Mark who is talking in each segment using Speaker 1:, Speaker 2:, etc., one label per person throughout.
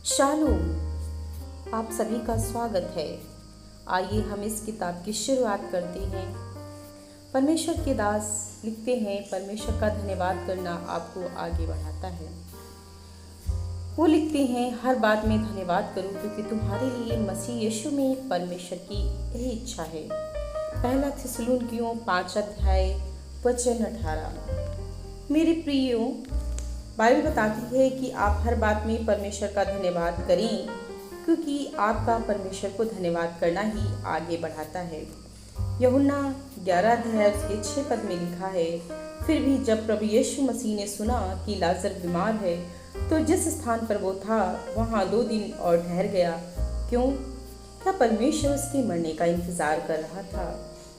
Speaker 1: Shalom, आप सभी का स्वागत है। आइए हम इस किताब की शुरुआत करते हैं। परमेश्वर के दास लिखते हैं, परमेश्वर का धन्यवाद करना आपको आगे बढ़ाता है। वो लिखते हैं, हर बात में धन्यवाद करो क्योंकि तुम्हारे लिए मसीह यीशु में परमेश्वर की यही इच्छा है। पहला थिस्सलुनीकियों 5 अध्याय वचन 18। मेरे प्रियो, बाइबल बताती है कि आप हर बात में परमेश्वर का धन्यवाद करें क्योंकि आपका परमेश्वर को धन्यवाद करना ही आगे बढ़ाता है। यूहन्ना 11 अध्याय उसके 6 पद में लिखा है, फिर भी जब प्रभु यीशु मसीह ने सुना कि लाजर बीमार है तो जिस स्थान पर वो था वहाँ 2 दिन और ठहर गया। क्यों? क्या परमेश्वर उसके मरने का इंतजार कर रहा था?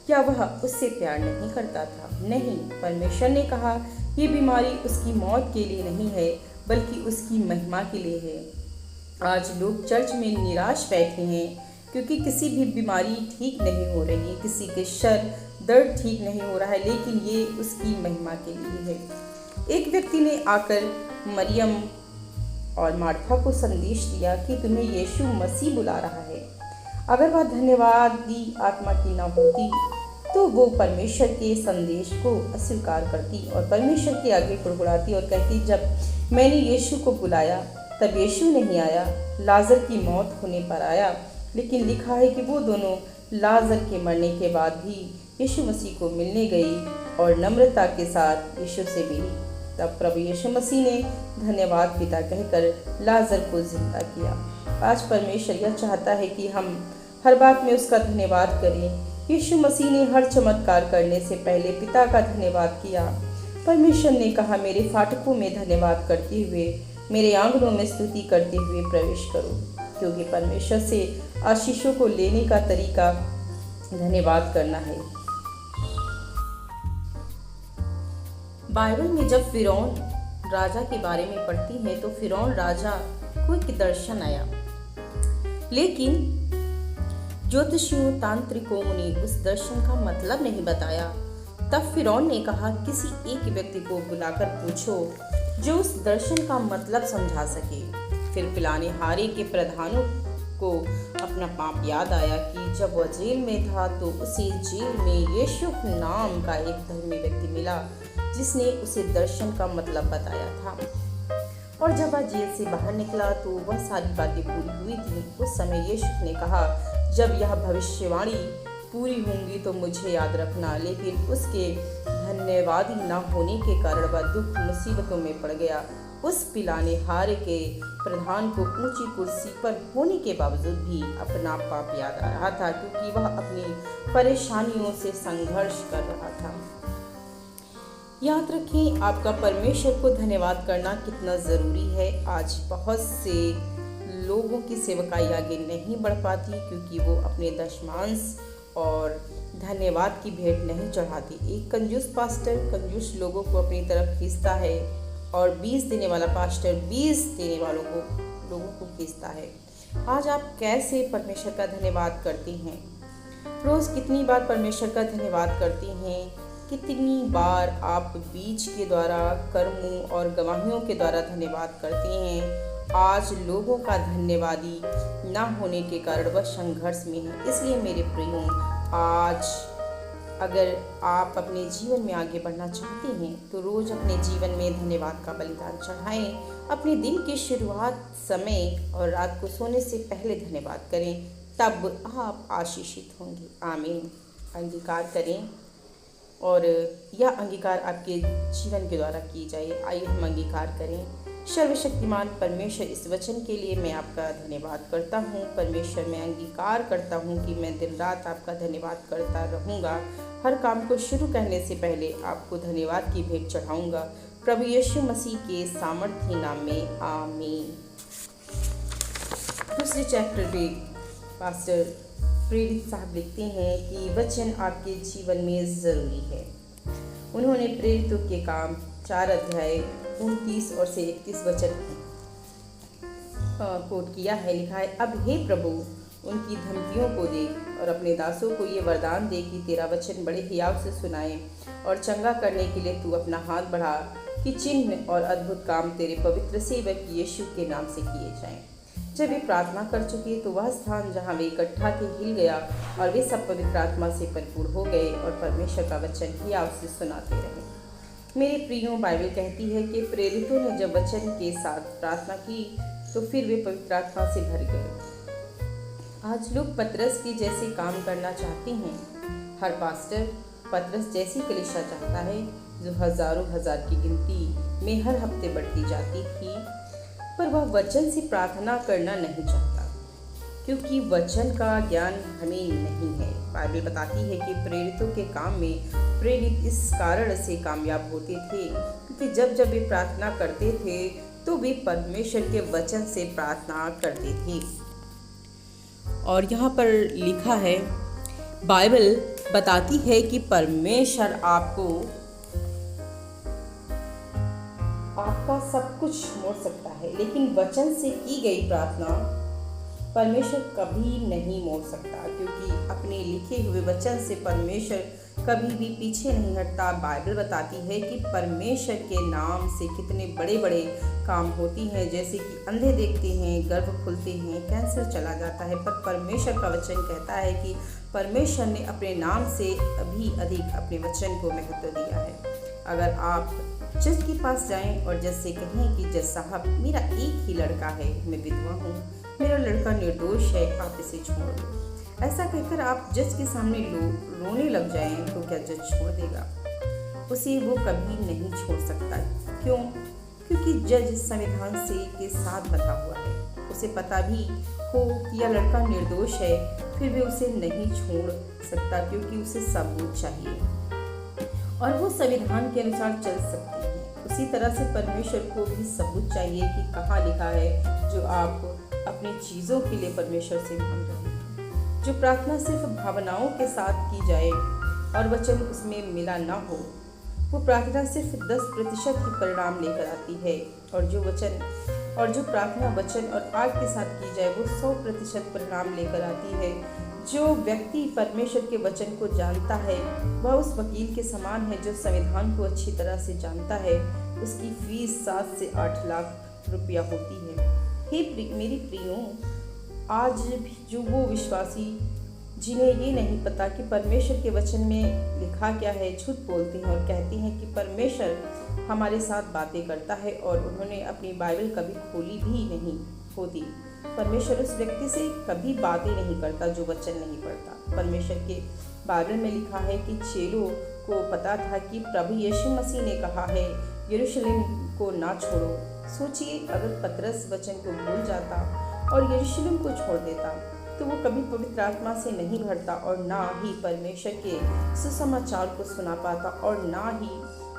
Speaker 1: क्या वह उससे प्यार नहीं करता था? नहीं, परमेश्वर ने कहा ये बीमारी उसकी मौत के लिए नहीं है बल्कि उसकी महिमा के लिए है। आज लोग चर्च में निराश बैठे हैं क्योंकि किसी भी बीमारी ठीक नहीं हो रही, किसी के सर दर्द ठीक नहीं हो रहा है, लेकिन ये उसकी महिमा के लिए है। एक व्यक्ति ने आकर मरियम और मार्था को संदेश दिया कि तुम्हें यीशु मसीह बुला रहा है। अगर वह धन्यवादी आत्मा की न होती तो वो परमेश्वर के संदेश को अस्वीकार करती और परमेश्वर के आगे कुड़कुड़ाती और कहती, जब मैंने यीशु को बुलाया तब यीशु नहीं आया, लाजर की मौत होने पर आया। लेकिन लिखा है कि वो दोनों लाजर के मरने के बाद भी यीशु मसीह को मिलने गई और नम्रता के साथ यीशु से मिली। तब प्रभु यीशु मसीह ने धन्यवाद पिता कहकर लाजर को जिंदा किया। आज परमेश्वर यह चाहता है कि हम हर बात में उसका धन्यवाद करें। यीशु मसीह ने हर चमत्कार करने से पहले पिता का धन्यवाद किया। परमेश्वर ने कहा, मेरे फाटकों में धन्यवाद करते हुए, मेरे आंगनों में स्तुति करते हुए प्रवेश करो, क्योंकि परमेश्वर से आशीषों को लेने का तरीका धन्यवाद करना है। बाइबल में जब फिरौन राजा के बारे में पढ़ती हैं तो फिरौन राजा को एक दर्शन आया, लेकिन ज्योतिषियों तांत्रिकों ने उस दर्शन का मतलब नहीं बताया। तब फिरौन ने कहा, किसी एक व्यक्ति को बुलाकर पूछो जो उस दर्शन का मतलब समझा सके। फिर पिलानेहारे के प्रधानों को अपना पाप याद आया कि जब वह जेल में था तो उसे जेल में यीशु नाम का एक धर्मी व्यक्ति मिला जिसने उसे दर्शन का मतलब बताया था। और जब वह जेल से बाहर निकला तो वह सारी बातें पूरी हुई थी। उस समय यीशु ने कहा, जब यह भविष्यवाणी पूरी होंगी तो मुझे याद रखना। लेकिन उसके धन्यवादी न होने के कारण वह दुख मुसीबतों में पड़ गया। उस पिलानेहारे के प्रधान को ऊंची कुर्सी पर होने के बावजूद भी अपना पाप याद आ रहा था, क्योंकि वह अपनी परेशानियों से संघर्ष कर रहा था। याद रखें, आपका परमेश्वर को धन्यवाद करना कितना ज़रूरी है। आज बहुत से लोगों की सेवकाई आगे नहीं बढ़ पाती क्योंकि वो अपने दशमांश और धन्यवाद की भेंट नहीं चढ़ाती। एक कंजूस पास्टर कंजूस लोगों को अपनी तरफ खींचता है और 20 देने वाला पास्टर 20 देने लोगों को खींचता है। आज आप कैसे परमेश्वर का धन्यवाद करते हैं? रोज़ कितनी बार परमेश्वर का धन्यवाद करते हैं? कितनी बार आप बीज के द्वारा, कर्मों और गवाहियों के द्वारा धन्यवाद करते हैं? आज लोगों का धन्यवादी ना होने के कारण वह संघर्ष में है। इसलिए मेरे प्रियो, आज अगर आप अपने जीवन में आगे बढ़ना चाहते हैं तो रोज़ अपने जीवन में धन्यवाद का बलिदान चढ़ाएं। अपने दिन की शुरुआत, समय और रात को सोने से पहले धन्यवाद करें, तब आप आशीषित होंगे। आमीन। अंगीकार करें और यह अंगीकार आपके जीवन के द्वारा की जाए। आइए हम अंगीकार करें। सर्वशक्तिमान परमेश्वर, इस वचन के लिए मैं आपका धन्यवाद करता हूँ। परमेश्वर, मैं अंगीकार करता हूँ कि मैं दिन रात आपका धन्यवाद करता रहूँगा। हर काम को शुरू करने से पहले आपको धन्यवाद की भेंट चढ़ाऊँगा। प्रभु यीशु मसीह के सामर्थ्य नाम में, आमीन। दूसरे चैप्टर में पास्टर प्रेरित साहब लिखते हैं कि वचन आपके जीवन में ज़रूरी है। उन्होंने प्रेरितों के काम 4 अध्याय 29 और से 31 वचन कोट किया है। लिखा है, अब हे प्रभु, उनकी धमकियों को देख और अपने दासों को ये वरदान दे कि तेरा वचन बड़े हियाव से सुनाए और चंगा करने के लिए तू अपना हाथ बढ़ा कि चिन्ह और अद्भुत काम तेरे पवित्र सेवक यीशु के नाम से किए जाएं। जब वे प्रार्थना कर चुके तो वह स्थान जहाँ वे इकट्ठा थे हिल गया और वे सब पवित्र आत्मा से परिपूर्ण हो गए और परमेश्वर का वचन ही आपसे सुनाते रहे। मेरे प्रियों, बाइबल कहती है कि प्रेरितों ने जब वचन के साथ प्रार्थना की तो फिर वे पवित्र आत्मा से भर गए। आज लोग पतरस के जैसे काम करना चाहते हैं। हर पास्टर पतरस जैसी कलीसिया चाहता है जो हजारों हजार की गिनती में हर हफ्ते बढ़ती जाती थी, पर वह वचन से प्रार्थना करना नहीं चाहता क्योंकि वचन का ज्ञान हमें नहीं है। बाइबल बताती है कि प्रेरितों के काम में प्रेरित इस कारण से कामयाब होते थे क्योंकि जब जब वे प्रार्थना करते थे तो वे परमेश्वर के वचन से प्रार्थना करते थे। और यहाँ पर लिखा है, बाइबल बताती है कि परमेश्वर आपका सब कुछ मोड़ सकता है, लेकिन वचन से की गई प्रार्थना परमेश्वर कभी नहीं मोड़ सकता क्योंकि अपने लिखे हुए वचन से परमेश्वर कभी भी पीछे नहीं हटता। बाइबल बताती है कि परमेश्वर के नाम से कितने बड़े बड़े काम होती हैं, जैसे कि अंधे देखते हैं, गर्भ खुलते हैं, कैंसर चला जाता है, पर परमेश्वर का वचन कहता है कि परमेश्वर ने अपने नाम से अभी अधिक अपने वचन को महत्व दिया है। अगर आप जज के पास जाएं और जज से कहें कि जज साहब, मेरा एक ही लड़का है, मैं विधवा हूँ, मेरा लड़का निर्दोष है, आप इसे छोड़ दो, ऐसा कहकर आप जज के सामने रोने लग जाएं तो क्या जज छोड़ देगा? उसे वो कभी नहीं छोड़ सकता। क्यों? क्योंकि जज संविधान से के साथ बंधा हुआ है। उसे पता भी हो कि यह लड़का निर्दोष है, फिर भी उसे नहीं छोड़ सकता क्योंकि उसे सबूत चाहिए और वो संविधान के अनुसार चल सकती है। उसी तरह से परमेश्वर को भी सबूत चाहिए कि कहाँ लिखा है जो आप अपनी चीज़ों के लिए परमेश्वर से मांग रहे हैं। जो प्रार्थना सिर्फ भावनाओं के साथ की जाए और वचन उसमें मिला ना हो, वो प्रार्थना सिर्फ 10% ही परिणाम लेकर आती है, और जो प्रार्थना वचन और आग के साथ की जाए वो 100% परिणाम लेकर आती है। जो व्यक्ति परमेश्वर के वचन को जानता है वह उस वकील के समान है जो संविधान को अच्छी तरह से जानता है। उसकी फीस 7 से 8 लाख रुपया होती है। मेरी प्रियों, आज भी जो वो विश्वासी जिन्हें ये नहीं पता कि परमेश्वर के वचन में लिखा क्या है, झूठ बोलते हैं और कहते हैं कि परमेश्वर हमारे साथ बातें करता है और उन्होंने अपनी बाइबल कभी खोली भी नहीं होती। परमेश्वर उस व्यक्ति से कभी बातें नहीं करता जो वचन नहीं पढ़ता। परमेश्वर के बाइबल में लिखा है कि चेलों को पता था कि प्रभु यीशु मसीह ने कहा है यरूशलेम को ना छोड़ो। सोचिए, अगर पतरस वचन को भूल जाता और यरूशलेम को छोड़ देता तो वो कभी पवित्र आत्मा से नहीं भरता और ना ही परमेश्वर के सुसमाचार को सुना पाता और ना ही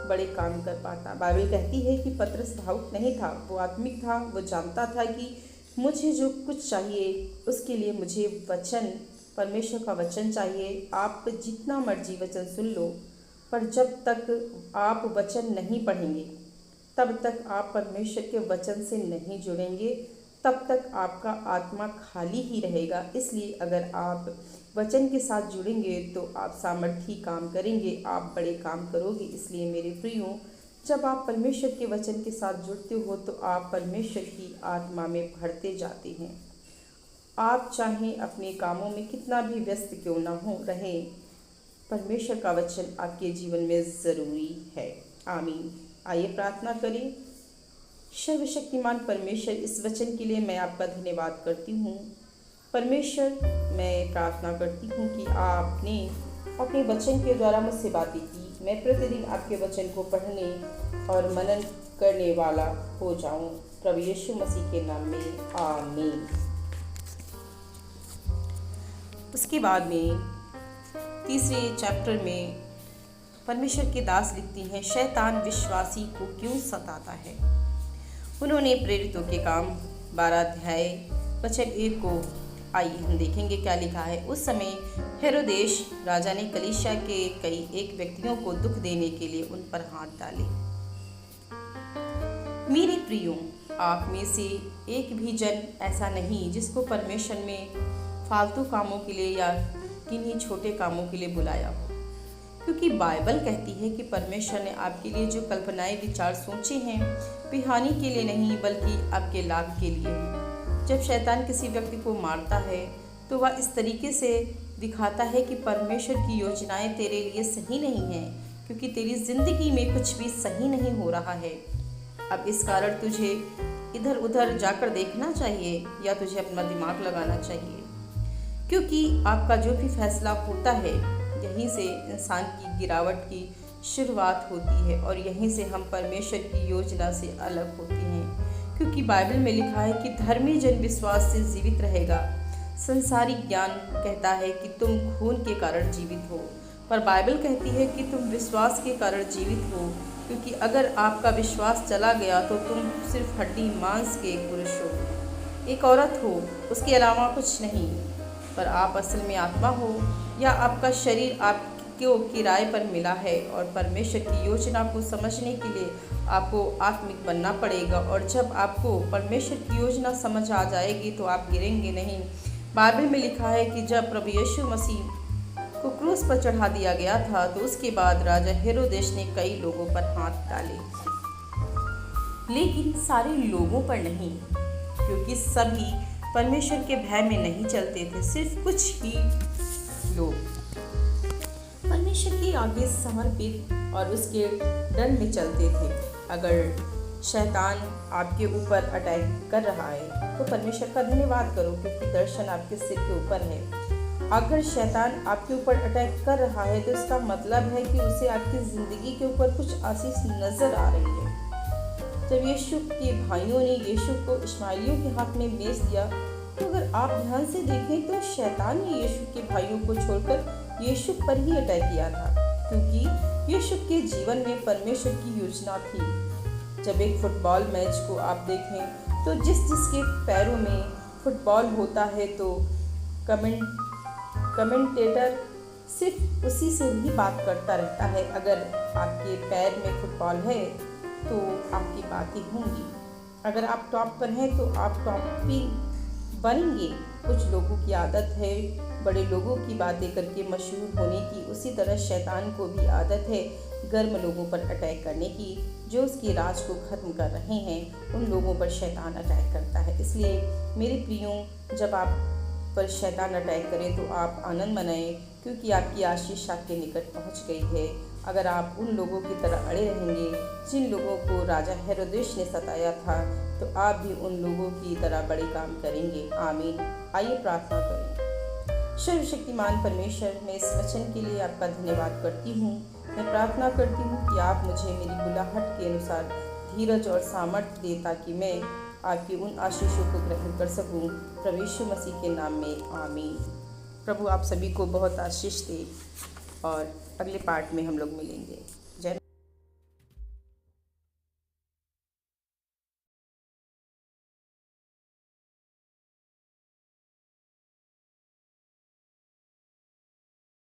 Speaker 1: बड़े काम कर पाता। बाइबल कहती है कि पतरस भावुक नहीं था, वो आत्मिक था। वो जानता था कि मुझे जो कुछ चाहिए उसके लिए मुझे परमेश्वर का वचन चाहिए। आप जितना मर्जी वचन सुन लो, पर जब तक आप वचन नहीं पढ़ेंगे, तब तक आप परमेश्वर के वचन से नहीं जुड़ेंगे, तब तक आपका आत्मा खाली ही रहेगा। इसलिए अगर आप वचन के साथ जुड़ेंगे तो आप सामर्थी काम करेंगे, आप बड़े काम करोगे। इसलिए मेरे प्रियो, जब आप परमेश्वर के वचन के साथ जुड़ते हो तो आप परमेश्वर की आत्मा में भरते जाते हैं। आप चाहें अपने कामों में कितना भी व्यस्त क्यों ना हो रहे, परमेश्वर का वचन आपके जीवन में ज़रूरी है। आमीन। आइए प्रार्थना करें। सर्वशक्तिमान परमेश्वर, इस वचन के लिए मैं आपका धन्यवाद करती हूँ। परमेश्वर, मैं प्रार्थना करती हूँ कि आपने अपने वचन के द्वारा मुझसे बातें की। मैं प्रतिदिन आपके वचन को पढ़ने और मनन करने वाला हो जाऊं। प्रभु यीशु मसीह के नाम में आमीन। उसके बाद में तीसरे चैप्टर में परमेश्वर के दास लिखती हैं, शैतान विश्वासी को क्यों सताता है। उन्होंने प्रेरितों के काम 12 अध्याय वचन 1 को आइए हम देखेंगे क्या लिखा है। उस समय हेरोदेश राजा ने कलीसिया के एक व्यक्तियों को दुख देने के लिए उन पर हाथ डाले। मेरे प्रियो, आप में से एक भी जन ऐसा नहीं जिसको परमेश्वर में फालतू कामों के लिए या किन्हीं छोटे कामों के लिए बुलाया हो, क्योंकि बाइबल कहती है कि परमेश्वर ने आपके लिए जो कल्पनाएं विचार सोचे हैं वे हानि के लिए नहीं बल्कि आपके लाभ के लिए हैं। जब शैतान किसी व्यक्ति को मारता है तो वह इस तरीके से दिखाता है कि परमेश्वर की योजनाएं तेरे लिए सही नहीं हैं, क्योंकि तेरी ज़िंदगी में कुछ भी सही नहीं हो रहा है। अब इस कारण तुझे इधर उधर जाकर देखना चाहिए या तुझे अपना दिमाग लगाना चाहिए, क्योंकि आपका जो भी फैसला होता है यहीं से इंसान की गिरावट की शुरुआत होती है और यहीं से हम परमेश्वर की योजना से अलग होते हैं। क्योंकि बाइबल में लिखा है कि धर्मी जन विश्वास से जीवित रहेगा। संसारिक ज्ञान कहता है कि तुम खून के कारण जीवित हो, पर बाइबल कहती है कि तुम विश्वास के कारण जीवित हो, क्योंकि अगर आपका विश्वास चला गया तो तुम सिर्फ हड्डी मांस के एक पुरुष हो, एक औरत हो, उसके अलावा कुछ नहीं। पर आप असल में आत्मा हो या आपका शरीर आपको किराए पर मिला है। और परमेश्वर की योजना को समझने के लिए आपको आत्मिक बनना पड़ेगा, और जब आपको परमेश्वर की योजना समझ आ जाएगी तो आप गिरेंगे नहीं। बाइबल में लिखा है कि जब प्रभु यीशु मसीह को क्रूस पर चढ़ा दिया गया था तो उसके बाद राजा हेरोदेश ने कई लोगों पर हाथ डाले, लेकिन सारे लोगों पर नहीं, क्योंकि सभी परमेश्वर के भय में नहीं चलते थे। सिर्फ कुछ ही लोग परमेश्वर के आगे समर्पित और उसके डर में चलते थे। अगर शैतान आपके ऊपर अटैक कर रहा है तो परमेश्वर का धन्यवाद करो, क्योंकि दर्शन आपके सिर के ऊपर है। अगर शैतान आपके ऊपर अटैक कर रहा है तो इसका मतलब है कि उसे आपकी ज़िंदगी के ऊपर कुछ आशीष नज़र आ रही है। जब यीशु के भाइयों ने यीशु को इश्माएलियों के हाथ में बेच दिया, तो अगर आप ध्यान से देखें तो शैतान ने यीशु के भाइयों को छोड़कर यीशु पर ही अटैक किया था, क्योंकि यीशु के जीवन में परमेश्वर की योजना थी। जब एक फुटबॉल मैच को आप देखें तो जिसके पैरों में फुटबॉल होता है तो कमेंटेटर सिर्फ उसी से ही बात करता रहता है। अगर आपके पैर में फुटबॉल है तो आपकी बातें होंगी। अगर आप टॉप पर हैं तो आप टॉप भी बनेंगे। कुछ लोगों की आदत है बड़े लोगों की बातें करके मशहूर होने की, उसी तरह शैतान को भी आदत है गर्म लोगों पर अटैक करने की। जो उसके राज को ख़त्म कर रहे हैं उन लोगों पर शैतान अटैक करता है। इसलिए मेरे प्रियों, जब आप पर शैतान अटैक करें तो आप आनंद मनाएं, क्योंकि आपकी आशीष आपके निकट पहुंच गई है। अगर आप उन लोगों की तरह अड़े रहेंगे जिन लोगों को राजा हेरोदेश ने सताया था, तो आप भी उन लोगों की तरह बड़े काम करेंगे। आमीन। आइए प्रार्थना करें। सर्वशक्तिमान परमेश्वर, मैं इस वचन के लिए आपका धन्यवाद करती हूँ। मैं प्रार्थना करती हूँ कि आप मुझे मेरी बुलाहट के अनुसार धीरज और सामर्थ्य दें, ताकि मैं आपकी उन आशीषों को ग्रहण कर सकूं। प्रभु यीशु मसीह के नाम में आमीन। प्रभु आप सभी को बहुत आशीष दे और अगले पार्ट में हम लोग मिलेंगे।